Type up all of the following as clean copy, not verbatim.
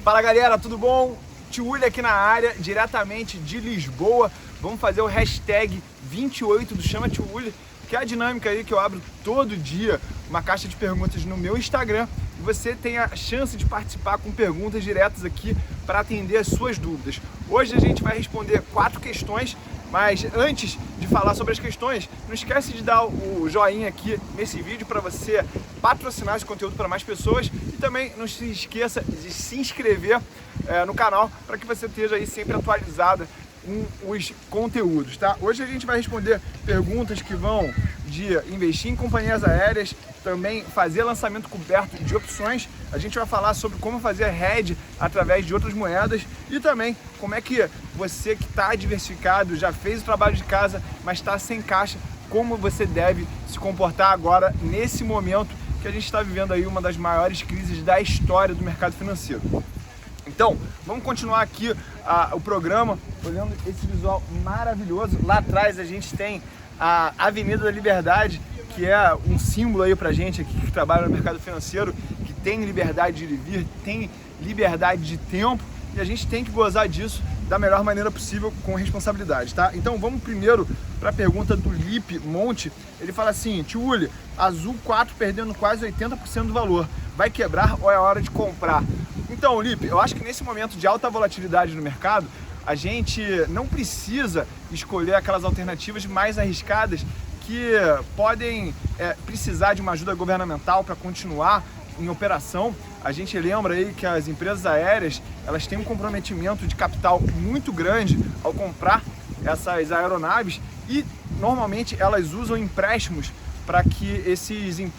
Fala galera, tudo bom? Tio Willi aqui na área, diretamente de Lisboa. Vamos fazer o hashtag 28 do Chama Tio Willi, que é a dinâmica aí que eu abro todo dia, uma caixa de perguntas no meu Instagram. E você tem a chance de participar com perguntas diretas aqui para atender as suas dúvidas. Hoje a gente vai responder 4 questões, mas antes de falar sobre as questões, não esquece de dar o joinha aqui nesse vídeo para você patrocinar esse conteúdo para mais pessoas e também não se esqueça de se inscrever no canal para que você esteja aí sempre atualizada com os conteúdos, tá? Hoje a gente vai responder perguntas que vão de investir em companhias aéreas, também fazer lançamento coberto de opções. A gente vai falar sobre como fazer hedge através de outras moedas e também como é que você que está diversificado, já fez o trabalho de casa, mas está sem caixa, como você deve se comportar agora nesse momento que a gente está vivendo aí uma das maiores crises da história do mercado financeiro. Então, vamos continuar aqui o programa, olhando esse visual maravilhoso. Lá atrás a gente tem a Avenida da Liberdade, que é um símbolo aí pra gente aqui que trabalha no mercado financeiro, que tem liberdade de ir e vir, tem liberdade de tempo, e a gente tem que gozar disso da melhor maneira possível, com responsabilidade, tá? Então vamos primeiro para a pergunta do Lipe Monte. Ele fala assim: Tio Willi, Azul 4 perdendo quase 80% do valor, vai quebrar ou é hora de comprar? Então, Lipe, eu acho que nesse momento de alta volatilidade no mercado, a gente não precisa escolher aquelas alternativas mais arriscadas que podem precisar de uma ajuda governamental para continuar em operação. A gente lembra aí que as empresas aéreas, elas têm um comprometimento de capital muito grande ao comprar essas aeronaves e normalmente elas usam empréstimos para que esse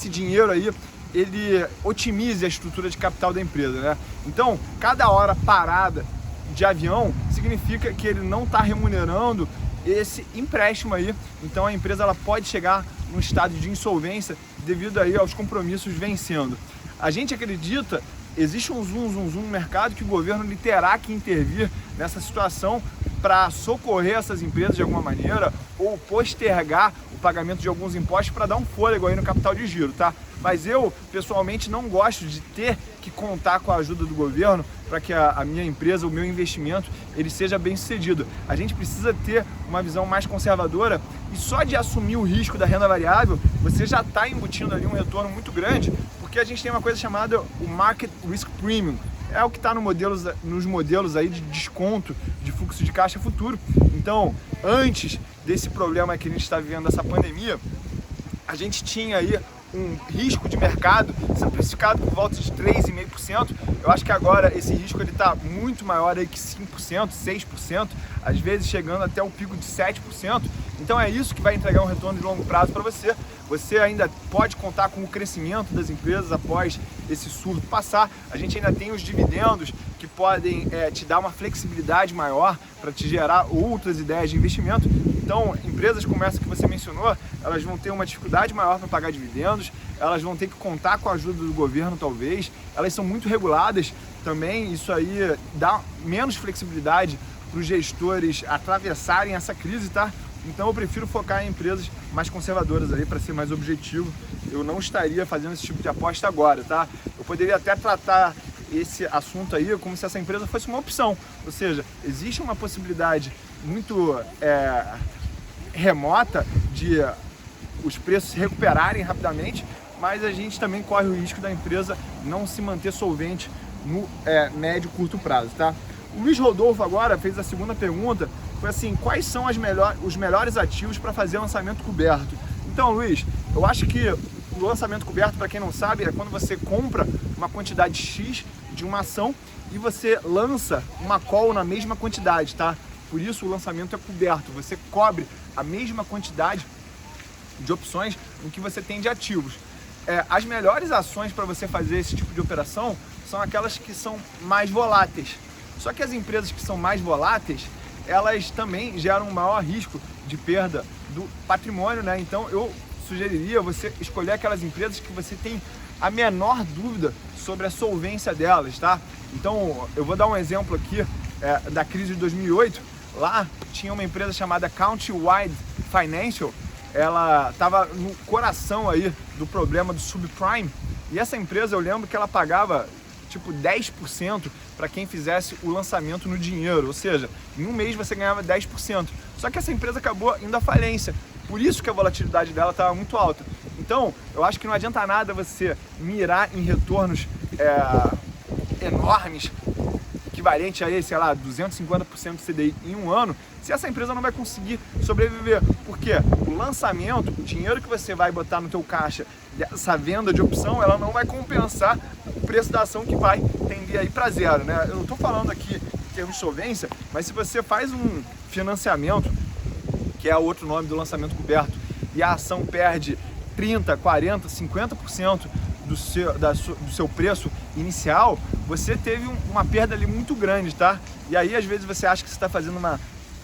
dinheiro aí ele otimize a estrutura de capital da empresa, né? Então, cada hora parada de avião significa que ele não está remunerando esse empréstimo aí, então a empresa ela pode chegar num estado de insolvência devido aí aos compromissos vencendo. A gente acredita, existe um zoom no mercado que o governo terá que intervir nessa situação para socorrer essas empresas de alguma maneira ou postergar o pagamento de alguns impostos para dar um fôlego aí no capital de giro, tá? Mas eu, pessoalmente, não gosto de ter que contar com a ajuda do governo para que a minha empresa, o meu investimento, ele seja bem sucedido. A gente precisa ter uma visão mais conservadora e só de assumir o risco da renda variável, você já está embutindo ali um retorno muito grande, porque a gente tem uma coisa chamada o Market Risk Premium. É o que está nos modelos aí de desconto de fluxo de caixa futuro. Então, antes desse problema que a gente está vivendo, essa pandemia, a gente tinha aí um risco de mercado sendo precificado por volta de 3,5%. Eu acho que agora esse risco está muito maior aí que 5%, 6%, às vezes chegando até o pico de 7%. Então é isso que vai entregar um retorno de longo prazo para você. Você ainda pode contar com o crescimento das empresas após esse surto passar. A gente ainda tem os dividendos que podem te dar uma flexibilidade maior para te gerar outras ideias de investimento. Então, empresas como essa que você mencionou, elas vão ter uma dificuldade maior para pagar dividendos, elas vão ter que contar com a ajuda do governo talvez, elas são muito reguladas também, isso aí dá menos flexibilidade para os gestores atravessarem essa crise, tá? Então eu prefiro focar em empresas mais conservadoras aí para ser mais objetivo. Eu não estaria fazendo esse tipo de aposta agora, tá? Eu poderia até tratar esse assunto aí como se essa empresa fosse uma opção, ou seja, existe uma possibilidade muito remota de os preços se recuperarem rapidamente, mas a gente também corre o risco da empresa não se manter solvente no médio e curto prazo, tá? O Luiz Rodolfo agora fez a segunda pergunta, foi assim: quais são os melhores ativos para fazer lançamento coberto? Então, Luiz, eu acho que o lançamento coberto, para quem não sabe, é quando você compra uma quantidade X de uma ação e você lança uma call na mesma quantidade, tá? Por isso o lançamento é coberto, você cobre a mesma quantidade de opções no que você tem de ativos. As melhores ações para você fazer esse tipo de operação são aquelas que são mais voláteis. Só que as empresas que são mais voláteis, elas também geram um maior risco de perda do patrimônio, né? Então eu sugeriria você escolher aquelas empresas que você tem a menor dúvida sobre a solvência delas, tá? Então eu vou dar um exemplo aqui da crise de 2008. Lá tinha uma empresa chamada Countrywide Financial, ela estava no coração aí do problema do subprime, e essa empresa eu lembro que ela pagava tipo 10% para quem fizesse o lançamento no dinheiro, ou seja, em um mês você ganhava 10%. Só que essa empresa acabou indo à falência, por isso que a volatilidade dela estava muito alta. Então, eu acho que não adianta nada você mirar em retornos enormes, equivalente a, sei lá, 250% do CDI em um ano, se essa empresa não vai conseguir sobreviver. Porque o lançamento, o dinheiro que você vai botar no teu caixa dessa venda de opção, ela não vai compensar o preço da ação, que vai tender aí para zero, né? Eu não estou falando aqui em termos de solvência, mas se você faz um financiamento, que é outro nome do lançamento coberto, e a ação perde 30%, 40%, 50% do seu preço inicial, você teve uma perda ali muito grande, tá? E aí, às vezes, você acha que você está fazendo uma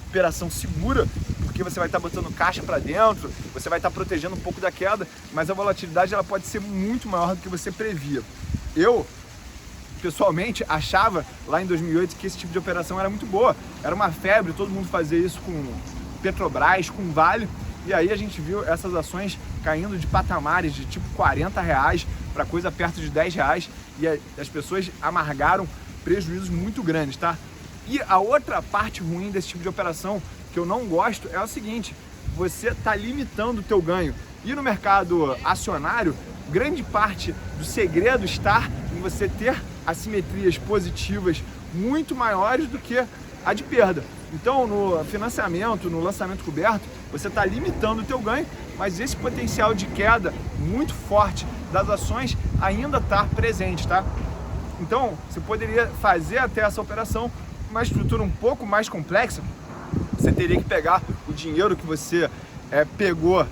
operação segura, porque você vai estar botando caixa para dentro, você vai estar protegendo um pouco da queda, mas a volatilidade ela pode ser muito maior do que você previa. Eu, pessoalmente, achava lá em 2008 que esse tipo de operação era muito boa, era uma febre, todo mundo fazia isso com Petrobras, com Vale, e aí a gente viu essas ações caindo de patamares de tipo R$40 para coisa perto de R$10, e as pessoas amargaram prejuízos muito grandes, tá? E a outra parte ruim desse tipo de operação que eu não gosto é o seguinte: você está limitando o teu ganho. E no mercado acionário, grande parte do segredo está em você ter assimetrias positivas muito maiores do que a de perda. Então, no financiamento, no lançamento coberto, você está limitando o teu ganho, mas esse potencial de queda muito forte das ações ainda está presente, tá? Então, você poderia fazer até essa operação uma estrutura um pouco mais complexa. Você teria que pegar o dinheiro que você pegou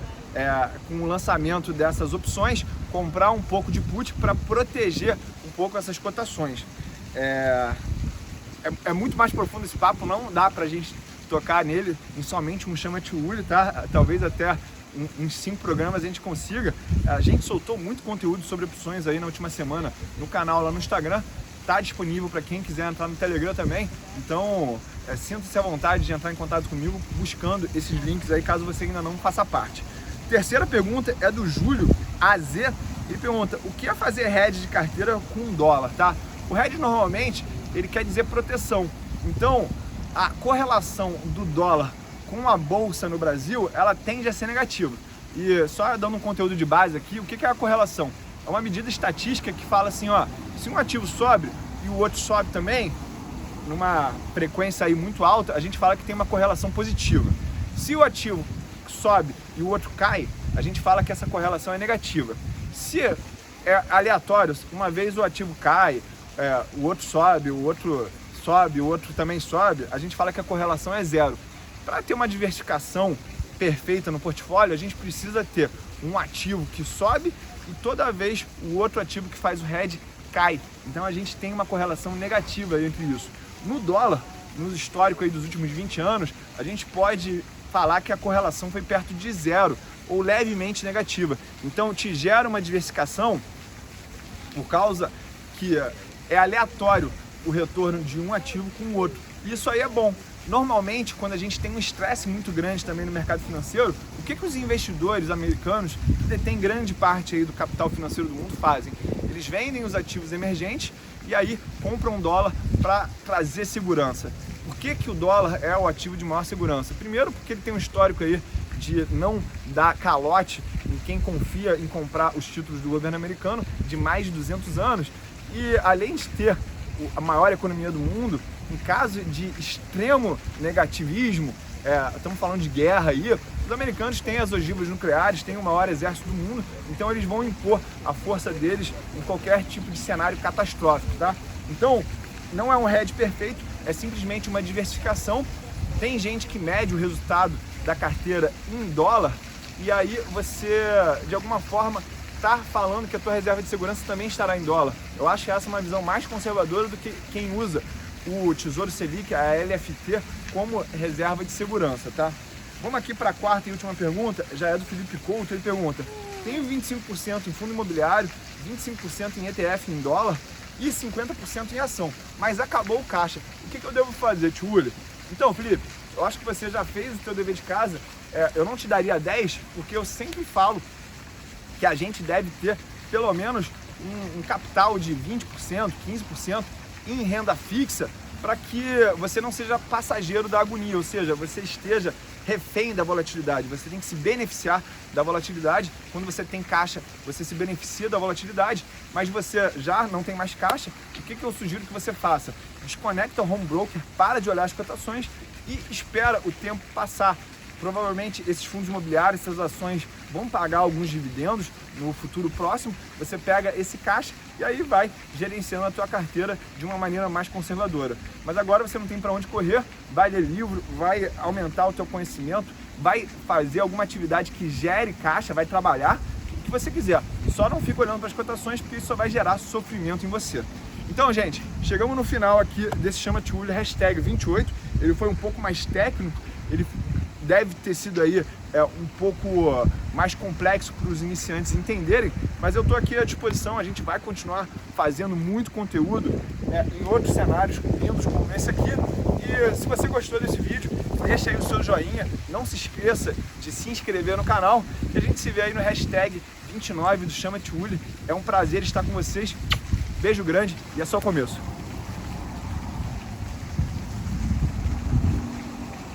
com o lançamento dessas opções, comprar um pouco de put para proteger um pouco essas cotações. É muito mais profundo esse papo, não dá pra gente tocar nele em somente um Chama Tiúlio, tá? Talvez até em 5 programas a gente consiga. A gente soltou muito conteúdo sobre opções aí na última semana no canal lá no Instagram. Tá disponível para quem quiser entrar no Telegram também. Então, sinta-se à vontade de entrar em contato comigo buscando esses links aí, caso você ainda não faça parte. Terceira pergunta é do Júlio AZ. Ele pergunta: o que é fazer hedge de carteira com dólar, tá? O hedge normalmente ele quer dizer proteção. Então, a correlação do dólar com a bolsa no Brasil, ela tende a ser negativa. E só dando um conteúdo de base aqui, o que é a correlação? É uma medida estatística que fala assim, ó, se um ativo sobe e o outro sobe também, numa frequência aí muito alta, a gente fala que tem uma correlação positiva. Se o ativo sobe e o outro cai, a gente fala que essa correlação é negativa. Se é aleatório, uma vez o ativo cai, o outro sobe, o outro sobe, o outro também sobe, a gente fala que a correlação é zero. Para ter uma diversificação perfeita no portfólio, a gente precisa ter um ativo que sobe e toda vez o outro ativo que faz o hedge cai. Então a gente tem uma correlação negativa entre isso. No dólar, no histórico aí dos últimos 20 anos, a gente pode falar que a correlação foi perto de zero ou levemente negativa. Então te gera uma diversificação por causa que é aleatório o retorno de um ativo com o outro. Isso aí é bom. Normalmente, quando a gente tem um estresse muito grande também no mercado financeiro, o que os investidores americanos, que detêm grande parte aí do capital financeiro do mundo, fazem? Eles vendem os ativos emergentes e aí compram dólar para trazer segurança. Por que o dólar é o ativo de maior segurança? Primeiro, porque ele tem um histórico aí de não dar calote em quem confia em comprar os títulos do governo americano de mais de 200 anos. E além de ter a maior economia do mundo, em caso de extremo negativismo, estamos falando de guerra aí, os americanos têm as ogivas nucleares, têm o maior exército do mundo, então eles vão impor a força deles em qualquer tipo de cenário catastrófico, tá? Então, não é um hedge perfeito, é simplesmente uma diversificação. Tem gente que mede o resultado da carteira em dólar e aí você, de alguma forma, está falando que a tua reserva de segurança também estará em dólar. Eu acho que essa é uma visão mais conservadora do que quem usa o Tesouro Selic, a LFT, como reserva de segurança, tá? Vamos aqui para a quarta e última pergunta, já é do Felipe Couto. Ele pergunta: tenho 25% em fundo imobiliário, 25% em ETF em dólar e 50% em ação, mas acabou o caixa. O que eu devo fazer, Tiúlio? Então, Felipe, eu acho que você já fez o seu dever de casa. Eu não te daria 10, porque eu sempre falo que a gente deve ter pelo menos um capital de 20%, 15% em renda fixa, para que você não seja passageiro da agonia, ou seja, você esteja refém da volatilidade. Você tem que se beneficiar da volatilidade. Quando você tem caixa, você se beneficia da volatilidade, mas você já não tem mais caixa. O que eu sugiro que você faça? Desconecta o home broker, para de olhar as cotações e espera o tempo passar. Provavelmente esses fundos imobiliários, essas ações vão pagar alguns dividendos no futuro próximo. Você pega esse caixa e aí vai gerenciando a tua carteira de uma maneira mais conservadora. Mas agora você não tem para onde correr, vai ler livro, vai aumentar o teu conhecimento, vai fazer alguma atividade que gere caixa, vai trabalhar, o que você quiser. Só não fica olhando para as cotações, porque isso só vai gerar sofrimento em você. Então, gente, chegamos no final aqui desse Chama Tchuli hashtag 28. Ele foi um pouco mais técnico, ele deve ter sido aí um pouco mais complexo para os iniciantes entenderem, mas eu estou aqui à disposição. A gente vai continuar fazendo muito conteúdo em outros cenários lindos como esse aqui. E se você gostou desse vídeo, deixa aí o seu joinha, não se esqueça de se inscrever no canal, e a gente se vê aí no hashtag 29 do Chama Tchuli. É um prazer estar com vocês, beijo grande e é só o começo.